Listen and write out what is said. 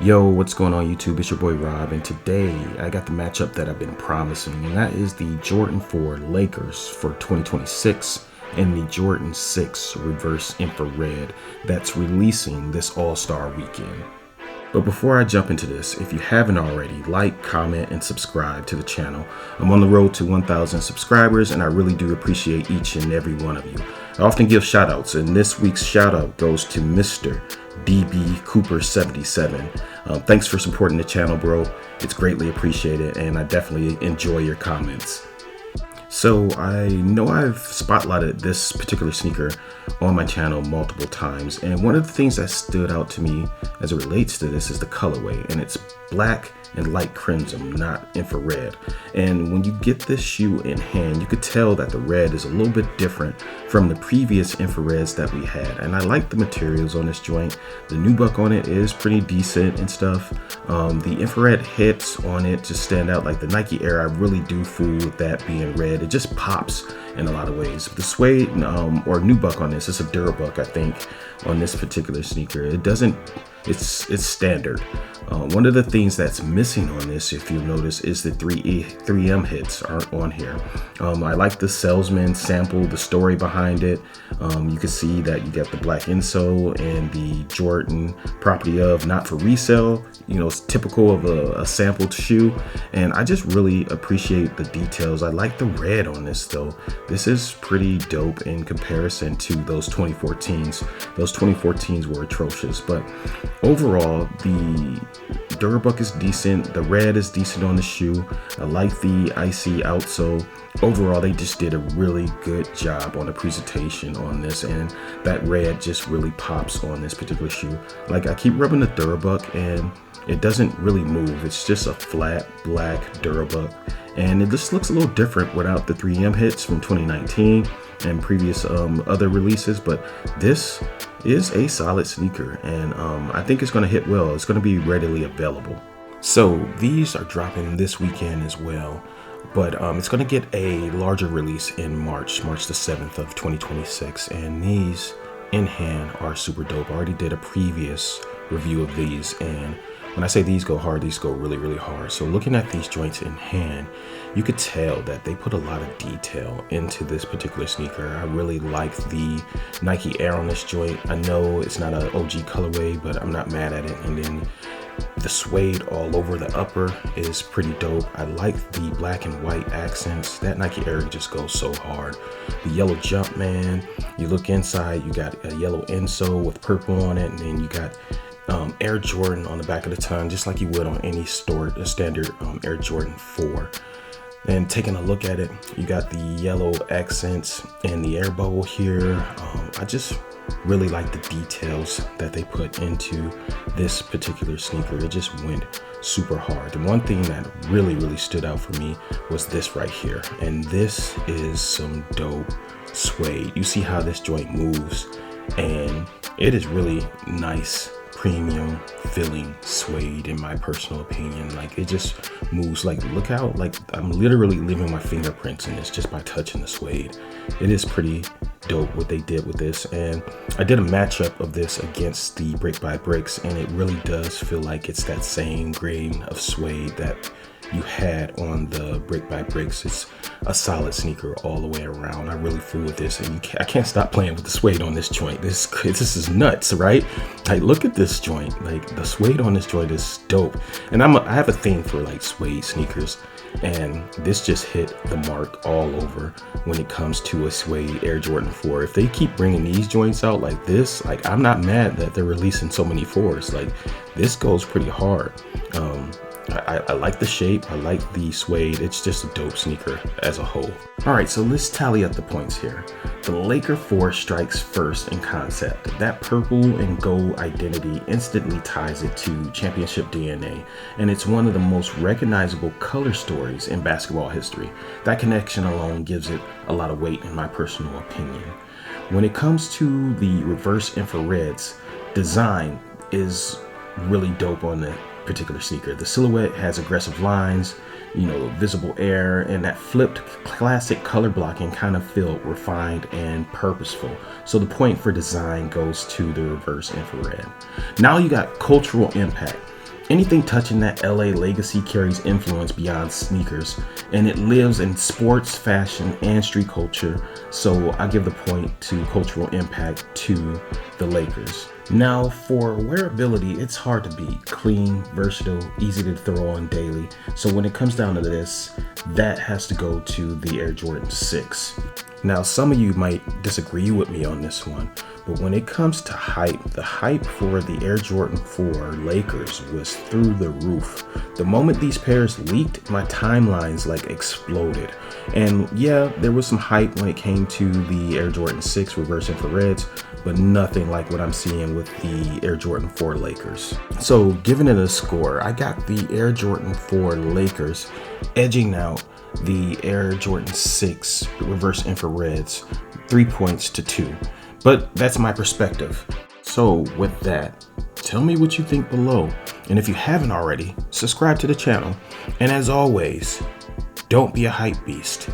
Yo, what's going on YouTube? It's your boy Rob, and today I got the matchup that I've been promising, and that is the Jordan 4 Lakers for 2026 and the Jordan 6 Reverse Infrared that's releasing this All-Star weekend. But before I jump into this, if you haven't already, like, comment, and subscribe to the channel. I'm on the road to 1,000 subscribers, and I really do appreciate each and every one of you. I often give shoutouts, and this week's shoutout goes to Mr. DB Cooper 77. Thanks for supporting the channel, bro. It's greatly appreciated, and I definitely enjoy your comments. So I know I've spotlighted this particular sneaker on my channel multiple times, and one of the things that stood out to me as it relates to this is the colorway, and it's black and light crimson, not infrared. And when you get this shoe in hand, you could tell that the red is a little bit different from the previous infrareds that we had. And I like the materials on this joint. The nubuck on it is pretty decent and stuff. The infrared hits on it just stand out. Like the Nike Air, I really do fool with that being red. It just pops in a lot of ways. The suede or nubuck on this, it's a Durabuck, I think, on this particular sneaker. It doesn't, it's standard. One of the things that's missing on this, if you notice, is the 3M hits aren't on here. I like the salesman sample, the story behind it. You can see that you got the black insole and the Jordan property of not for resale. You know, it's typical of a sampled shoe. And I just really appreciate the details. I like the red on this though. This is pretty dope in comparison to those 2014s. Those 2014s were atrocious, but overall, the Durabuck is decent. The red is decent on the shoe. I like the icy outsole. Overall, they just did a really good job on the presentation on this, and that red just really pops on this particular shoe. Like, I keep rubbing the Durabuck and it doesn't really move. It's just a flat black Durabuck, and it just looks a little different without the 3M hits from 2019 and previous other releases. But this is a solid sneaker, and I think it's going to hit well. It's going to be readily available. So these are dropping this weekend as well, but it's going to get a larger release in March the 7th of 2026, and these in hand are super dope. I already did a previous review of these, and when I say these go hard, these go really, really hard. So looking at these joints in hand, you could tell that they put a lot of detail into this particular sneaker. I really like the Nike Air on this joint. I know it's not an OG colorway, but I'm not mad at it. And then the suede all over the upper is pretty dope. I like the black and white accents. That Nike Air just goes so hard. The yellow jump, man. You look inside, you got a yellow insole with purple on it, and then you got Air Jordan on the back of the tongue, just like you would on any standard Air Jordan 4. Then taking a look at it, you got the yellow accents and the air bubble here. I just really like the details that they put into this particular sneaker. It just went super hard. The one thing that really, really stood out for me was this right here. And this is some dope suede. You see how this joint moves, and it is really nice, premium feeling suede in my personal opinion. Like, it just moves. Like, look how, like, I'm literally leaving my fingerprints in this just by touching the suede. It is pretty dope what they did with this, and I did a matchup of this against the Brick by Bricks, and it really does feel like it's that same grain of suede that you had on the Brick by Bricks. It's a solid sneaker all the way around. I really fool with this, and I can't stop playing with the suede on this joint. This is nuts, right? Like, look at this joint. Like, the suede on this joint is dope, and I have a thing for like suede sneakers, and this just hit the mark all over when it comes to a suede Air Jordan 4. If they keep bringing these joints out like this, like, I'm not mad that they're releasing so many 4s. Like, this goes pretty hard. I like the shape, I like the suede. It's just a dope sneaker as a whole. All right, so let's tally up the points here. The Laker 4 strikes first in concept. That purple and gold identity instantly ties it to championship DNA, and it's one of the most recognizable color stories in basketball history. That connection alone gives it a lot of weight in my personal opinion. When it comes to the reverse infrareds, design is really dope on the particular sneaker. The silhouette has aggressive lines, you know, visible air, and that flipped classic color blocking kind of feel refined and purposeful. So the point for design goes to the reverse infrared. Now you got cultural impact. Anything touching that LA legacy carries influence beyond sneakers, and it lives in sports, fashion, and street culture, so I give the point to cultural impact to the Lakers. Now, for wearability, it's hard to beat. Clean, versatile, easy to throw on daily. So when it comes down to this, that has to go to the Air Jordan 6. Now, some of you might disagree with me on this one, but when it comes to hype, the hype for the Air Jordan 4 Lakers was through the roof. The moment these pairs leaked, my timelines like exploded. And yeah, there was some hype when it came to the Air Jordan 6 reverse infrareds, but nothing like what I'm seeing with the Air Jordan 4 Lakers. So giving it a score, I got the Air Jordan 4 Lakers edging out the Air Jordan 6 reverse infrareds 3 points to 2. But that's my perspective. So with that, tell me what you think below. And if you haven't already, subscribe to the channel. And as always, don't be a hype beast.